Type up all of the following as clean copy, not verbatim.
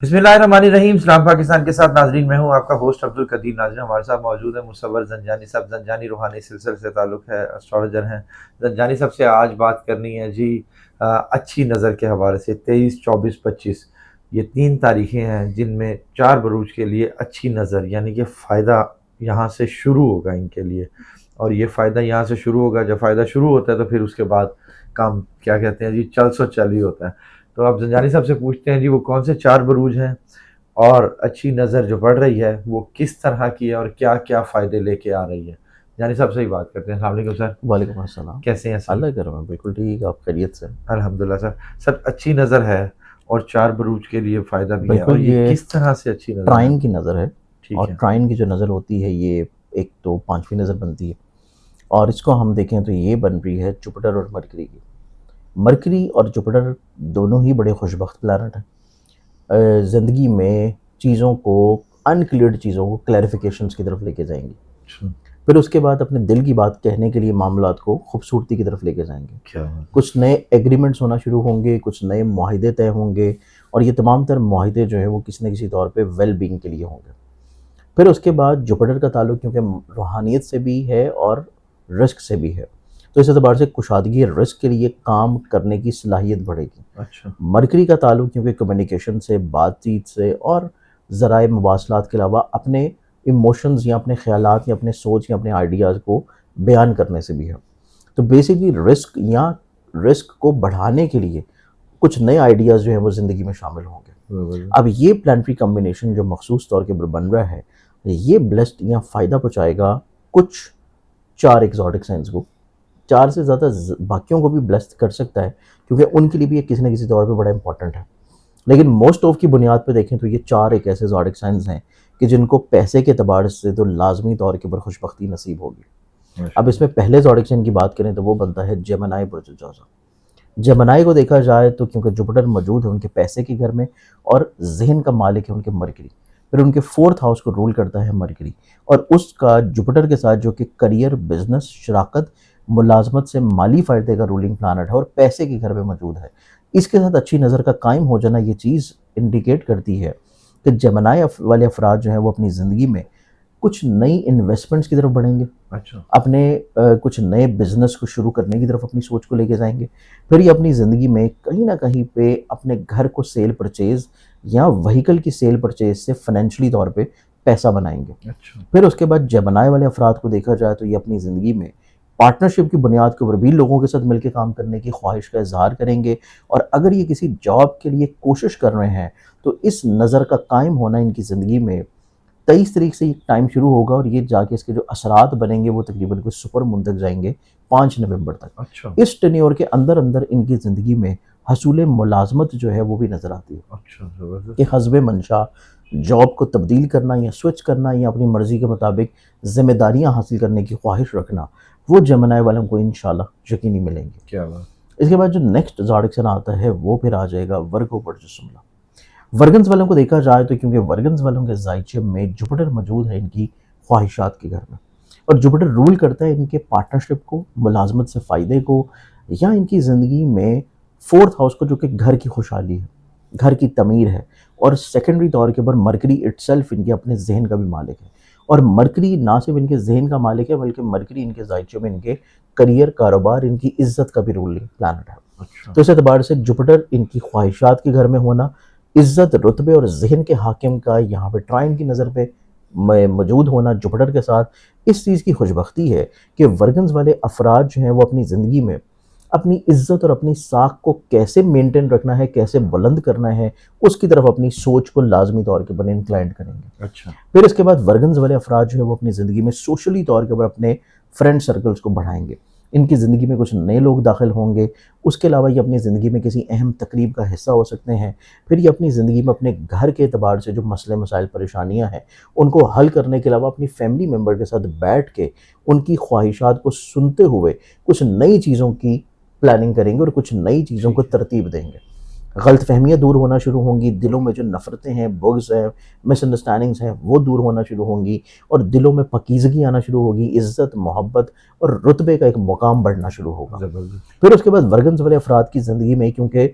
बिस्मिल्लाहिर्रहमानिर्रहीम। इस्लाम पाकिस्तान के साथ नाजरीन, मैं हूं आपका होस्ट अब्दुल कदीर। नाजरीन, हमारे साथ मौजूद है मुसव्वर ज़ंजानी साहब। ज़ंजानी रूहानी सिलसिले से ताल्लुक़ है, एस्ट्रोलॉजर हैं। ज़ंजानी साहब से आज बात करनी है जी अच्छी नज़र के हवाले से। 23, 24, 25 ये 3 तारीखें हैं जिनमें 4 बरूज के लिए अच्छी नज़र, यानी कि फ़ायदा यहाँ से शुरू होगा इनके लिए। और ये फ़ायदा यहाँ से शुरू होगा। जब फ़ायदा शुरू होता है तो फिर उसके बाद काम क्या कहते हैं जी, चल सो चल ही होता है। तो आप ज़ंजानी साहब से पूछते हैं जी, वो कौन से 4 बरूज हैं और अच्छी नज़र जो पड़ रही है वो किस तरह की है और क्या क्या फ़ायदे लेके आ रही है। जानी साहब से ही बात करते हैं। अस्सलाम वालेकुम सर। वालेकुम अस्सलाम। कैसे हैं सर? अल्लाह का करम है, बिल्कुल ठीक, आप खैरियत से? अल्हम्दुलिल्लाह सर। सर, अच्छी नज़र है और 4 बरूज के लिए फ़ायदा भी है, और बिल्कुल, ये ये किस तरह से अच्छी नज़र है? ट्राइन की नज़र है। ठीक और है। ट्राइन की जो नज़र होती है, ये एक तो पाँचवीं नज़र बनती है, और इसको हम देखें तो ये बन रही है जुपिटर और मरकरी की। मरकरी और जुपिटर दोनों ही बड़े खुशबख्त प्लैनेट हैं। ज़िंदगी में चीज़ों को, अनक्लियर्ड चीज़ों को क्लैरिफिकेशंस की तरफ लेके जाएंगे। अच्छा, फिर उसके बाद अपने दिल की बात कहने के लिए मामलात को खूबसूरती की तरफ लेके जाएंगे। क्या बात है। कुछ नए एग्रीमेंट्स होना शुरू होंगे, कुछ नए मुआहिदे तय होंगे, और ये तमाम तर मुआहिदे जो हैं वो किसी न किसी तौर पे वेल बीइंग के लिए होंगे। फिर उसके बाद जुपिटर का ताल्लुक क्योंकि रूहानियत से भी है और रिस्क से भी है, तो इस एतबार से कुशादगी रिस्क के लिए काम करने की सलाहियत बढ़ेगी। अच्छा, मरकरी का ताल्लुक क्योंकि कम्युनिकेशन से, बातचीत से और ज़राए मवासलात के अलावा अपने इमोशंस या अपने ख़यालात या अपने सोच या अपने आइडियाज़ को बयान करने से भी है। तो बेसिकली रिस्क को बढ़ाने के लिए कुछ नए आइडियाज़ जो हैं वो ज़िंदगी में शामिल होंगे। अब ये प्लानिटरी कॉम्बिनेशन जो मखसूस तौर के ऊपर बन रहा है, ये ब्लेस्ड या फ़ायदा पहुँचाएगा कुछ 4 एक्सोटिक साइंस को। 4 से ज़्यादा बाकियों को भी ब्लेस्ड कर सकता है, क्योंकि उनके लिए भी ये किसी न किसी तौर पे बड़ा इंपॉर्टेंट है। लेकिन मोस्ट ऑफ की बुनियाद पे देखें तो ये 4 एक ऐसे एक्सोटिक साइंस हैं कि जिनको पैसे के एतबार से तो लाजमी तौर के ऊपर खुशबख्ती नसीब होगी। अब इसमें पहले एक्सोटिक साइन की बात करें तो वो बनता है जेमिनी बुर्ज जौज़ा। जेमिनी को देखा जाए तो क्योंकि जुपिटर मौजूद है उनके पैसे के घर में, और जहन का मालिक है उनके मरकरी, फिर उनके 4th हाउस को रूल करता है मरकरी, और उसका जुपिटर के साथ जो कि करियर, बिजनेस, शराकत, मुलाजमत से माली फ़ायदे का रूलिंग प्लानट है और पैसे के घर में मौजूद है, इसके साथ अच्छी नज़र का कायम हो जाना ये चीज़ इंडिकेट करती है कि जेमिनी वाले अफराद जो हैं वो अपनी ज़िंदगी में कुछ नई इन्वेस्टमेंट्स की तरफ बढ़ेंगे। अच्छा, अपने कुछ नए बिजनेस को शुरू करने की तरफ अपनी सोच को लेके जाएंगे। फिर ये अपनी ज़िंदगी में कहीं ना कहीं पे अपने घर को सेल परचेज या व्हीकल की सेल परचेज से फाइनेंशियली तौर पे पैसा बनाएंगे। अच्छा, फिर उसके बाद जेमिनी वाले अफराद को देखा जाए तो ये अपनी ज़िंदगी में पार्टनरशिप की बुनियाद के ऊपर भी लोगों के साथ मिलकर काम करने की ख्वाहिश का इजहार करेंगे। और अगर ये किसी जॉब के लिए कोशिश कर रहे हैं तो इस नज़र का कायम होना इनकी ज़िंदगी में 23 तारीख से ये टाइम शुरू होगा, और ये जाके इसके जो असरात बनेंगे वो तकरीबन कुछ सुपर मून तक जाएंगे, 5 नवंबर तक। अच्छा, इस टेन्योर के अंदर अंदर इनकी ज़िंदगी में हसूल मुलाजमत जो है वो भी नज़र आती है अच्छा, ज़बरदस्त। कि हस्ब मंशा जॉब को तब्दील करना या स्विच करना या अपनी मर्ज़ी के मुताबिक ज़िम्मेदारियाँ हासिल करने की ख्वाहिश रखना, वो जेमिनी वालों को इंशाल्लाह यकीनी मिलेंगे। क्या बात। इसके बाद जो नेक्स्ट ज़ाडिक आता है वो फिर आ जाएगा वर्गो बर्जुस्मला। वर्गन्स वालों को देखा जाए तो क्योंकि वर्गन्स वालों के जायचे में जुपिटर मौजूद है इनकी ख्वाहिशात के घर में, और जुपिटर रूल करता है इनके पार्टनरशिप को, मुलाजमत से फ़ायदे को, या इनकी ज़िंदगी में 4th हाउस को जो कि घर की खुशहाली है, घर की तमीर है, और सेकेंडरी तौर के ऊपर मरकरी इटसेल्फ इनके अपने जहन का भी मालिक है। और मरकरी ना सिर्फ इनके जहन का मालिक है बल्कि मरकरी इनके जायचे में इनके करियर, कारोबार, इनकी इज्जत का भी रूलिंग प्लानट है। अच्छा, तो इस एतबार से जुपिटर इनकी ख्वाहिशात के घर में होना, इज़्ज़त, रुतबे और ज़हन के हाकिम का यहाँ पे ट्राइन की नज़र पे मौजूद होना जुपिटर के साथ, इस चीज़ की खुशबख्ती है कि वर्गन्स वाले अफराद जो हैं वो अपनी ज़िंदगी में अपनी इज़्ज़त और अपनी साख को कैसे मेंटेन रखना है, कैसे बुलंद करना है, उसकी तरफ अपनी सोच को लाजमी तौर के ऊपर इंक्लाइंट करेंगे। अच्छा, फिर इसके बाद वर्गन्स वाले अफराद जो है वो अपनी ज़िंदगी में सोशली तौर के ऊपर अपने फ्रेंड सर्कल्स को बढ़ाएंगे। इनकी ज़िंदगी में कुछ नए लोग दाखिल होंगे। उसके अलावा ये अपनी ज़िंदगी में किसी अहम तकरीब का हिस्सा हो सकते हैं। फिर ये अपनी ज़िंदगी में अपने घर के एतबार से जो मसले मसाइल परेशानियाँ हैं उनको हल करने के अलावा अपनी फैमिली मेम्बर के साथ बैठ के उनकी ख्वाहिशात को सुनते हुए कुछ नई चीज़ों की प्लानिंग करेंगे और कुछ नई चीज़ों को ठीक है। तरतीब देंगे। गलत फहमियाँ दूर होना शुरू होंगी, दिलों में जो नफ़रतें हैं, बुग़्ज़ है, मिसअंडरस्टैंडिंग्स हैं, वो दूर होना शुरू होंगी, और दिलों में पाकीज़गी आना शुरू होगी, इज़्ज़त, मोहब्बत और रुतबे का एक मुकाम बढ़ना शुरू होगा। ज़बरदस्त। फिर उसके बाद वर्गन्स वाले अफराद की ज़िंदगी में क्योंकि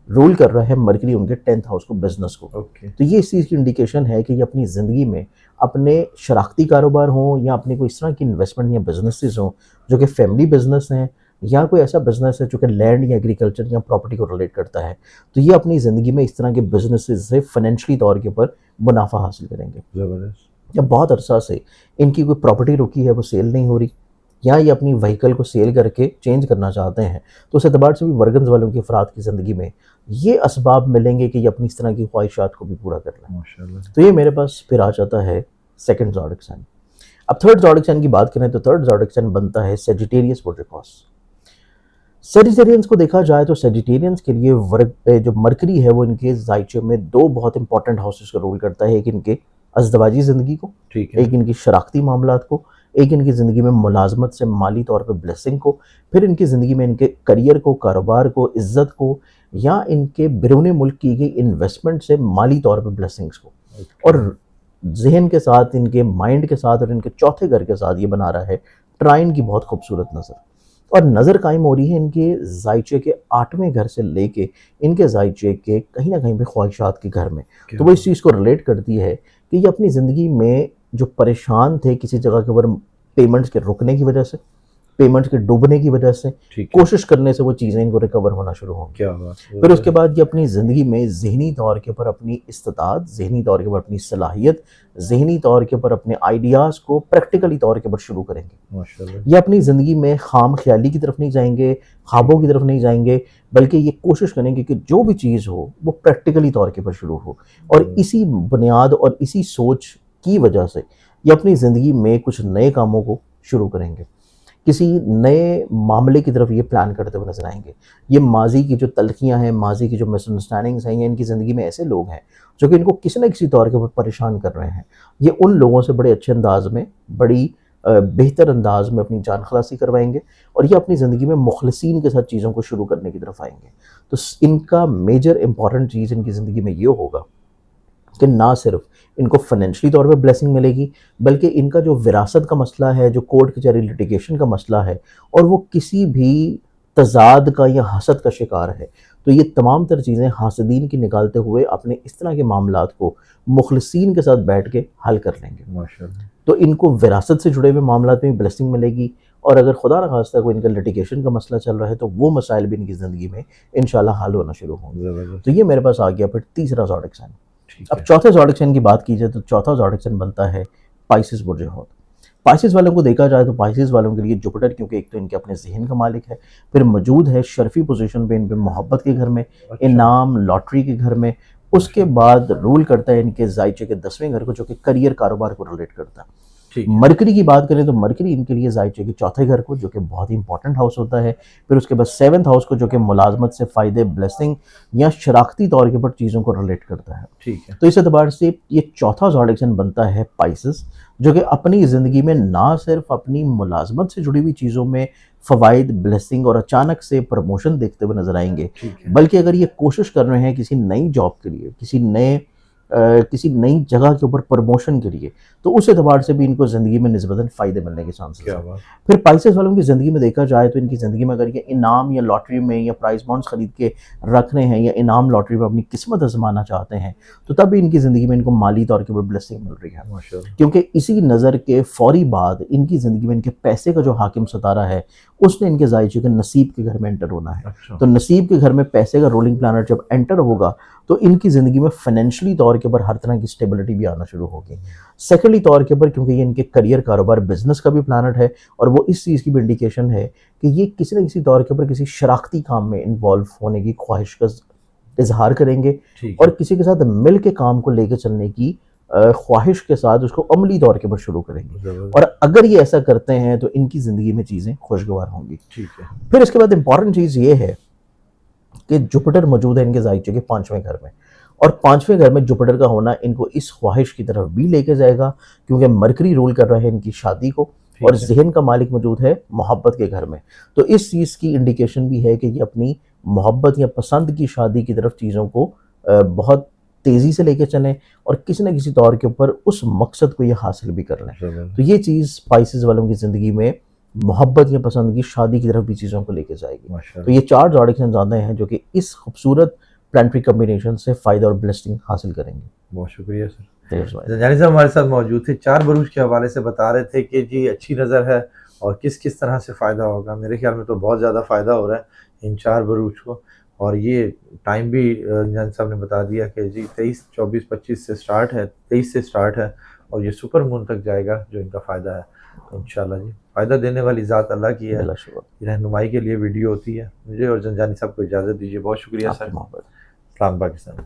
رول کر رہا ہے مرکری ان کے 10th ہاؤس کو، بزنس کو. اوکے. تو یہ اس چیز کی انڈیکیشن ہے کہ یہ اپنی زندگی میں اپنے شراکتی کاروبار ہوں یا اپنے کوئی اس طرح کی انویسٹمنٹ یا بزنسز ہوں جو کہ فیملی بزنس ہیں، یا کوئی ایسا بزنس ہے جو کہ لینڈ یا ایگریکلچر یا پراپرٹی کو ریلیٹ کرتا ہے، تو یہ اپنی زندگی میں اس طرح کے بزنسز سے فائنینشلی طور کے اوپر منافع حاصل کریں گے. زبردست. جب بہت عرصہ سے ان کی کوئی پراپرٹی رکی ہے، وہ سیل نہیں ہو رہی، یا یہ اپنی وہیکل کو سیل کر کے چینج کرنا چاہتے ہیں، تو اس اعتبار سے بھی ورگنز والوں کی افراد کی زندگی میں یہ اسباب ملیں گے کہ یہ اپنی اس طرح کی خواہشات کو بھی پورا کر لیں. ماشاءاللہ. تو یہ میرے پاس پھر آ جاتا ہے سیکنڈ زوڈک سائن. اب تھرڈ زوڈک سائن کی بات کریں تو تھرڈ زوڈک سائن بنتا ہے سیجیٹیریس ووڈریکوس. سیجیٹیرینس کو دیکھا جائے تو سیجیٹیرینس کے لیے جو مرکری ہے وہ ان کے زائچے میں دو بہت امپورٹنٹ ہاؤسز کا رول کرتا ہے. ایک ان کے ازدواجی زندگی کو، ٹھیک ہے. ایک ان کی شراکتی معاملات کو، ایک ان کی زندگی میں ملازمت سے مالی طور پہ بلیسنگ کو، پھر ان کی زندگی میں ان کے کریئر کو، کاروبار کو، عزت کو، یا ان کے بیرون ملک کی گئی انویسٹمنٹ سے مالی طور پہ بلیسنگز کو. اور ذہن کے ساتھ، ان کے مائنڈ کے ساتھ اور ان کے چوتھے گھر کے ساتھ یہ بنا رہا ہے ٹرائن کی بہت خوبصورت نظر. اور نظر قائم ہو رہی ہے ان کے زائچے کے 8ویں گھر سے لے کے ان کے زائچے کے کہیں نہ کہیں پہ خواہشات کے گھر میں. تو وہ اس چیز کو ریلیٹ کرتی ہے کہ یہ اپنی زندگی میں جو پریشان تھے کسی جگہ کے اوپر پیمنٹس کے رکنے کی وجہ سے، پیمنٹس کے ڈوبنے کی وجہ سے، کوشش کرنے سے وہ چیزیں ان کو ریکور ہونا شروع ہوں گی. پھر اس کے بعد یہ اپنی زندگی میں ذہنی طور کے اوپر اپنی استطاعت، ذہنی طور کے اوپر اپنی صلاحیت، ذہنی طور کے اوپر اپنے آئیڈیاز کو پریکٹیکلی طور کے اوپر شروع کریں گے. یہ اپنی زندگی میں خام خیالی کی طرف نہیں جائیں گے، خوابوں کی طرف نہیں جائیں گے، بلکہ یہ کوشش کریں گے کہ جو بھی چیز ہو وہ پریکٹیکلی طور کے اوپر شروع ہو. اور اسی بنیاد اور اسی سوچ کی وجہ سے یہ اپنی زندگی میں کچھ نئے کاموں کو شروع کریں گے، کسی نئے معاملے کی طرف یہ پلان کرتے ہوئے نظر آئیں گے. یہ ماضی کی جو تلخیاں ہیں، ماضی کی جو مس انڈرسٹینڈنگس ہیں، یا ان کی زندگی میں ایسے لوگ ہیں جو کہ ان کو کسی نہ کسی طور کے اوپر پریشان کر رہے ہیں، یہ ان لوگوں سے بڑے اچھے انداز میں، بڑی بہتر انداز میں اپنی جان خلاصی کروائیں گے، اور یہ اپنی زندگی میں مخلصین کے ساتھ چیزوں کو شروع کرنے کی طرف آئیں گے. تو ان کا میجر امپورٹنٹ چیز ان کی زندگی میں یہ ہوگا کہ نہ صرف ان کو فائنینشلی طور پہ بلیسنگ ملے گی، بلکہ ان کا جو وراثت کا مسئلہ ہے، جو کورٹ کچہری لٹیگیشن کا مسئلہ ہے، اور وہ کسی بھی تضاد کا یا حسد کا شکار ہے، تو یہ تمام تر چیزیں حاسدین کی نکالتے ہوئے اپنے اس طرح کے معاملات کو مخلصین کے ساتھ بیٹھ کے حل کر لیں گے. ماشاءاللہ. تو ان کو وراثت سے جڑے ہوئے معاملات میں بلیسنگ ملے گی، اور اگر خدا نہ خواستہ کوئی ان کا لٹیگیشن کا مسئلہ چل رہا ہے تو وہ مسائل بھی ان کی زندگی میں انشاءاللہ حل ہونا شروع ہوں گے. تو یہ میرے پاس آ گیا پھر تیسرا زوڈک سائن. اب چوتھے زوڈک سائن کی بات کی جائے تو چوتھا زوڈک سائن بنتا ہے پائسس برج حوت. پائسس والوں کو دیکھا جائے تو پائسس والوں کے لیے جوپیٹر، کیونکہ ایک تو ان کے اپنے ذہن کا مالک ہے، پھر موجود ہے شرفی پوزیشن پہ ان پہ محبت کے گھر میں، انعام، لاٹری کے گھر میں. اس کے بعد رول کرتا ہے ان کے زائچے کے 10ویں گھر کو، جو کہ کریئر، کاروبار کو ریلیٹ کرتا ہے. مرکری کی بات کریں تو مرکری ان کے لیے زائچے کے 4تھے گھر کو، جو کہ بہت ہی امپورٹنٹ ہاؤس ہوتا ہے. پھر اس کے بعد 7th ہاؤس کو، جو کہ ملازمت سے فائدے، بلیسنگ یا شراکتی طور کے اوپر چیزوں کو ریلیٹ کرتا ہے. ٹھیک ہے. تو اس اعتبار سے یہ چوتھا زوڈک سائن بنتا ہے پائسس، جو کہ اپنی زندگی میں نہ صرف اپنی ملازمت سے جڑی ہوئی چیزوں میں فوائد، بلیسنگ اور اچانک سے پروموشن دیکھتے ہوئے نظر آئیں گے، بلکہ اگر یہ کوشش کر رہے ہیں کسی نئی جاب کے لیے، کسی نئی جگہ کے اوپر پروموشن کے لیے، تو اس اعتبار سے بھی ان کو زندگی میں نسبتاً فائدے ملنے کے چانسز ہیں. پھر پائسس والوں کی زندگی میں دیکھا جائے تو ان کی زندگی میں اگر یہ انعام یا لاٹری میں یا پرائز بانڈز خرید کے رکھ رہے ہیں، یا انعام لاٹری میں اپنی قسمت آزمانا چاہتے ہیں، تو تب بھی ان کی زندگی میں ان کو مالی طور کے اوپر بلیسنگ مل رہی ہے. کیونکہ اسی نظر کے فوری بعد ان کی زندگی میں ان کے پیسے کا جو حاکم ستارہ ہے، اس نے ان کے زائچے کے نصیب کے گھر میں انٹر ہونا ہے. تو نصیب کے گھر میں پیسے کا رولنگ پلانٹ جب انٹر ہوگا تو ان کی زندگی میں فائنینشلی طور کے اوپر ہر طرح کی سٹیبلٹی بھی آنا شروع ہوگی. سیکنڈلی طور کے اوپر کیونکہ یہ ان کے کریئر، کاروبار، بزنس کا بھی پلانٹ ہے، اور وہ اس چیز کی بھی انڈیکیشن ہے کہ یہ کسی نہ کسی طور کے اوپر کسی شراکتی کام میں انوالو ہونے کی خواہش کا اظہار کریں گے، اور کسی کے ساتھ مل کے کام کو لے کے چلنے کی خواہش کے ساتھ اس کو عملی طور کے اوپر شروع کریں گے. اور اگر یہ ایسا کرتے ہیں تو ان کی زندگی میں چیزیں خوشگوار ہوں گی. پھر اس کے بعد امپورٹنٹ چیز یہ ہے کہ جوپیٹر موجود ہے ان کے زائچے کے 5ویں گھر میں، اور 5ویں گھر میں جوپیٹر کا ہونا ان کو اس خواہش کی طرف بھی لے کے جائے گا، کیونکہ مرکری رول کر رہا ہے ان کی شادی کو، اور ذہن کا مالک موجود ہے محبت کے گھر میں. تو اس چیز کی انڈیکیشن بھی ہے کہ یہ اپنی محبت یا پسند کی شادی کی طرف چیزوں کو بہت تیزی سے لے کے چلیں، اور کسی نہ کسی طور کے اوپر اس مقصد کو یہ حاصل بھی کر لیں. تو یہ چیز پائسس والوں کی زندگی میں محبت یا پسند کی شادی کی طرف بھی چیزوں کو لے کے جائے گی. تو یہ 4 زوڈک سائنز آتے ہیں جو کہ اس خوبصورت प्लानिटरी कम्बिनेशन से फ़ायदा और ब्लेसिंग हासिल करेंगे। बहुत शुक्रिया सर। There's why. जंजानी साहब हमारे साथ मौजूद थे, 4 बरूज के हवाले से बता रहे थे कि जी अच्छी नज़र है और किस किस तरह से फ़ायदा होगा। मेरे ख्याल में तो बहुत ज़्यादा फ़ायदा हो रहा है इन 4 बरूज को, और ये टाइम भी जंजानी साहब ने बता दिया कि जी 23, 24, 25 से स्टार्ट है, 23 से स्टार्ट है और ये सुपर मून तक जाएगा जो इनका फ़ायदा है इंशाल्लाह। जी फ़ायदा देने वाली ज़ात अल्लाह की है, बिला शुक्र। रहनुमाई के लिए वीडियो होती है। मुझे और जंजानी साहब को इजाज़त दीजिए। बहुत शुक्रिया आपकी सर। मोहब्बत। अस्सलाम पाकिस्तान।